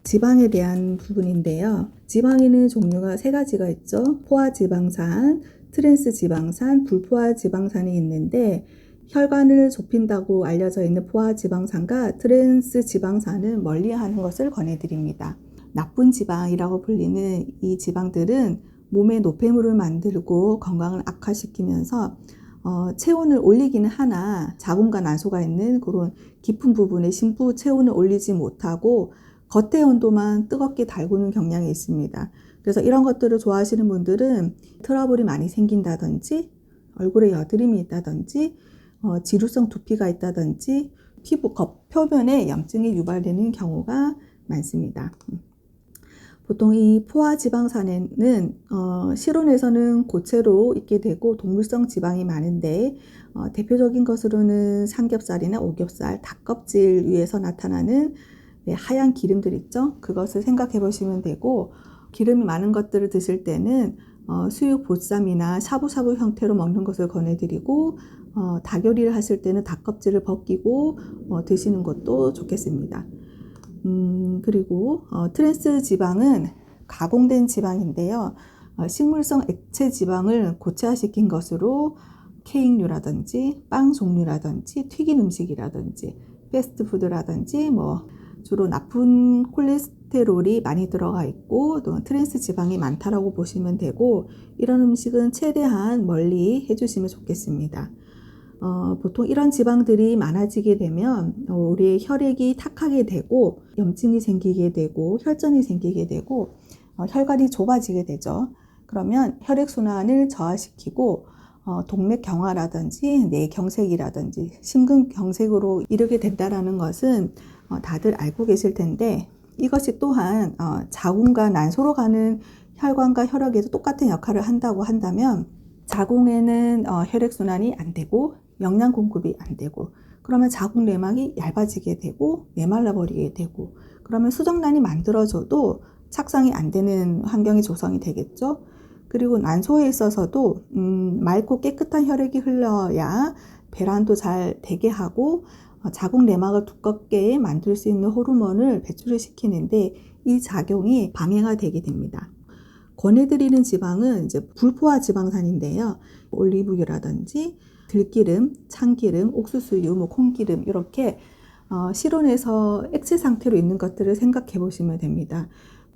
지방에 대한 부분인데요. 지방에는 종류가 세 가지가 있죠. 포화지방산, 트랜스지방산, 불포화지방산이 있는데 혈관을 좁힌다고 알려져 있는 포화지방산과 트랜스지방산은 멀리하는 것을 권해드립니다. 나쁜 지방이라고 불리는 이 지방들은 몸에 노폐물을 만들고 건강을 악화시키면서 체온을 올리기는 하나 자궁과 난소가 있는 그런 깊은 부분에 심부 체온을 올리지 못하고 겉의 온도만 뜨겁게 달구는 경향이 있습니다. 그래서 이런 것들을 좋아하시는 분들은 트러블이 많이 생긴다든지 얼굴에 여드름이 있다든지 지루성 두피가 있다든지 피부 겉표면에 염증이 유발되는 경우가 많습니다. 보통 이 포화지방산에는 실온에서는 고체로 있게 되고 동물성 지방이 많은데 대표적인 것으로는 삼겹살이나 오겹살, 닭껍질 위에서 나타나는 하얀 기름들 있죠? 그것을 생각해 보시면 되고, 기름이 많은 것들을 드실 때는 수육 보쌈이나 샤브샤브 형태로 먹는 것을 권해드리고, 닭 요리를 하실 때는 닭껍질을 벗기고 드시는 것도 좋겠습니다. 그리고 트랜스 지방은 가공된 지방인데요. 식물성 액체 지방을 고체화시킨 것으로 케이크류라든지 빵 종류라든지 튀긴 음식이라든지 패스트푸드라든지 주로 나쁜 콜레스테롤이 많이 들어가 있고 또 트랜스 지방이 많다라고 보시면 되고, 이런 음식은 최대한 멀리 해주시면 좋겠습니다. 보통 이런 지방들이 많아지게 되면 우리의 혈액이 탁하게 되고 염증이 생기게 되고 혈전이 생기게 되고 혈관이 좁아지게 되죠. 그러면 혈액순환을 저하시키고 동맥경화라든지 뇌경색이라든지 심근경색으로 이르게 된다는 것은 다들 알고 계실 텐데, 이것이 또한 자궁과 난소로 가는 혈관과 혈액에도 똑같은 역할을 한다고 한다면 자궁에는 혈액순환이 안 되고 영양 공급이 안 되고, 그러면 자궁 내막이 얇아지게 되고 메말라 버리게 되고, 그러면 수정란이 만들어져도 착상이 안 되는 환경이 조성이 되겠죠. 그리고 난소에 있어서도 맑고 깨끗한 혈액이 흘러야 배란도 잘 되게 하고 자궁 내막을 두껍게 만들 수 있는 호르몬을 배출을 시키는데 이 작용이 방해가 되게 됩니다. 권해드리는 지방은 이제 불포화 지방산인데요. 올리브유라든지 들기름, 참기름, 옥수수유, 콩기름 이렇게 실온에서 액체 상태로 있는 것들을 생각해 보시면 됩니다.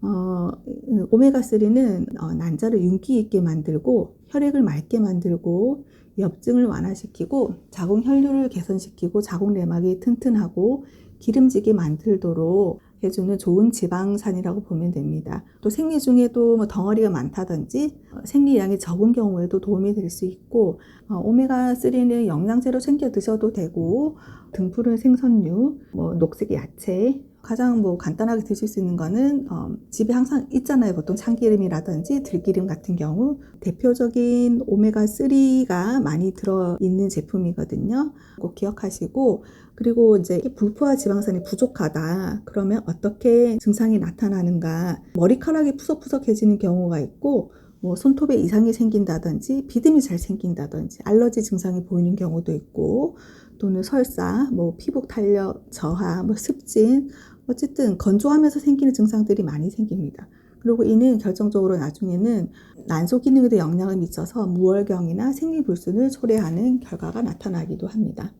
오메가3는 난자를 윤기 있게 만들고 혈액을 맑게 만들고 염증을 완화시키고 자궁 혈류를 개선시키고 자궁 내막이 튼튼하고 기름지게 만들도록 해주는 좋은 지방산이라고 보면 됩니다. 또 생리 중에도 덩어리가 많다든지 생리량이 적은 경우에도 도움이 될 수 있고, 오메가3는 영양제로 챙겨 드셔도 되고 등푸른 생선류, 녹색 야채, 가장 간단하게 드실 수 있는 거는 집에 항상 있잖아요. 보통 참기름이라든지 들기름 같은 경우 대표적인 오메가3가 많이 들어있는 제품이거든요. 꼭 기억하시고, 그리고 이제 불포화 지방산이 부족하다 그러면 어떻게 증상이 나타나는가, 머리카락이 푸석푸석해지는 경우가 있고 손톱에 이상이 생긴다든지 비듬이 잘 생긴다든지 알러지 증상이 보이는 경우도 있고, 또는 설사, 피부 탄력 저하, 습진, 어쨌든 건조하면서 생기는 증상들이 많이 생깁니다. 그리고 이는 결정적으로 나중에는 난소 기능에도 영향을 미쳐서 무월경이나 생리불순을 초래하는 결과가 나타나기도 합니다.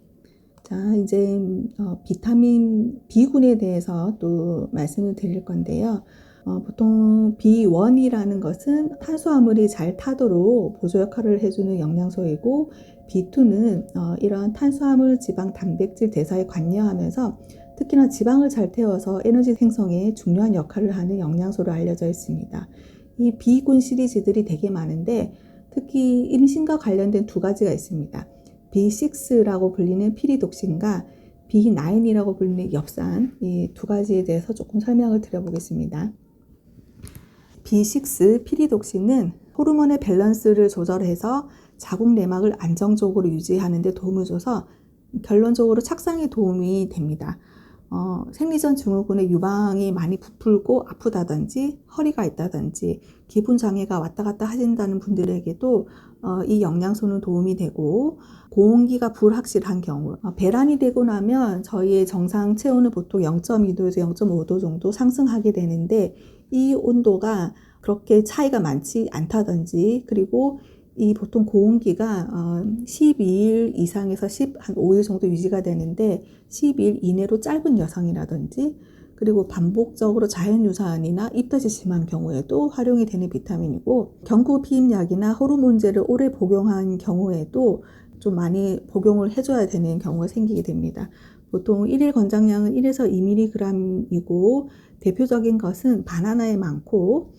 자, 이제 비타민 B군에 대해서 또 말씀을 드릴 건데요. 보통 B1이라는 것은 탄수화물이 잘 타도록 보조 역할을 해주는 영양소이고, B2는 이러한 탄수화물, 지방, 단백질 대사에 관여하면서 특히나 지방을 잘 태워서 에너지 생성에 중요한 역할을 하는 영양소로 알려져 있습니다. 이 B군 시리즈들이 되게 많은데 특히 임신과 관련된 두 가지가 있습니다. B6라고 불리는 피리독신과 B9이라고 불리는 엽산, 이 두 가지에 대해서 조금 설명을 드려보겠습니다. B6 피리독신은 호르몬의 밸런스를 조절해서 자궁 내막을 안정적으로 유지하는 데 도움을 줘서 결론적으로 착상에 도움이 됩니다. 생리전 증후군의 유방이 많이 부풀고 아프다든지 허리가 있다든지 기분 장애가 왔다 갔다 하신다는 분들에게도 이 영양소는 도움이 되고, 고온기가 불확실한 경우, 배란이 되고 나면 저희의 정상 체온은 보통 0.2도에서 0.5도 정도 상승하게 되는데, 이 온도가 그렇게 차이가 많지 않다든지, 그리고 이 보통 고온기가 12일 이상에서 한 5일 정도 유지가 되는데 12일 이내로 짧은 여성이라든지, 그리고 반복적으로 자연유산이나 입덧이 심한 경우에도 활용이 되는 비타민이고, 경구 피임약이나 호르몬제를 오래 복용한 경우에도 좀 많이 복용을 해줘야 되는 경우가 생기게 됩니다. 보통 1일 권장량은 1에서 2mg이고 대표적인 것은 바나나에 많고,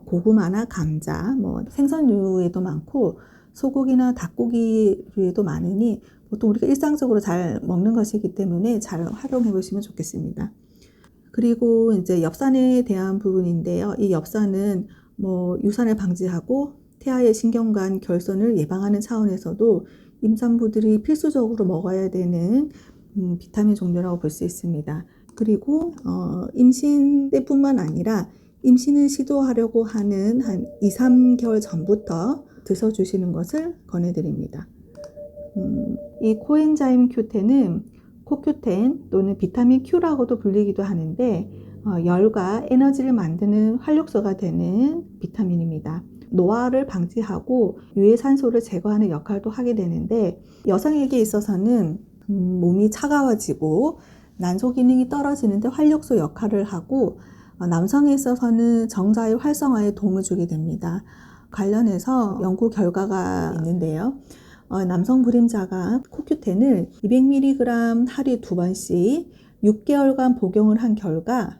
고구마나 감자, 생선류에도 많고 소고기나 닭고기류에도 많으니 보통 우리가 일상적으로 잘 먹는 것이기 때문에 잘 활용해 보시면 좋겠습니다. 그리고 이제 엽산에 대한 부분인데요. 이 엽산은 유산을 방지하고 태아의 신경관 결손을 예방하는 차원에서도 임산부들이 필수적으로 먹어야 되는 비타민 종류라고 볼 수 있습니다. 그리고 임신 때뿐만 아니라 임신을 시도하려고 하는 한 2, 3개월 전부터 드셔주시는 것을 권해드립니다. 이 코엔자임 Q10은 코큐텐 또는 비타민 Q라고도 불리기도 하는데, 열과 에너지를 만드는 활력소가 되는 비타민입니다. 노화를 방지하고 유해산소를 제거하는 역할도 하게 되는데, 여성에게 있어서는 몸이 차가워지고 난소 기능이 떨어지는데 활력소 역할을 하고, 남성에 있어서는 정자의 활성화에 도움을 주게 됩니다. 관련해서 연구 결과가 있는데요. 남성 불임자가 코큐텐을 200mg 하루에 2번씩 6개월간 복용을 한 결과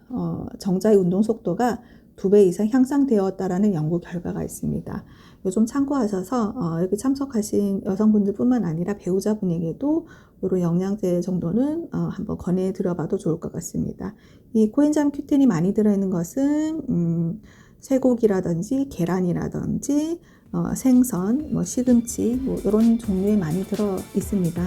정자의 운동 속도가 2배 이상 향상되었다라는 연구 결과가 있습니다. 이거 좀 참고하셔서 여기 참석하신 여성분들 뿐만 아니라 배우자분에게도 이런 영양제 정도는 한번 권해 드려봐도 좋을 것 같습니다. 이 코엔자임 Q10이 많이 들어있는 것은 쇠고기라든지 계란이라든지 생선, 시금치 이런 종류에 많이 들어 있습니다.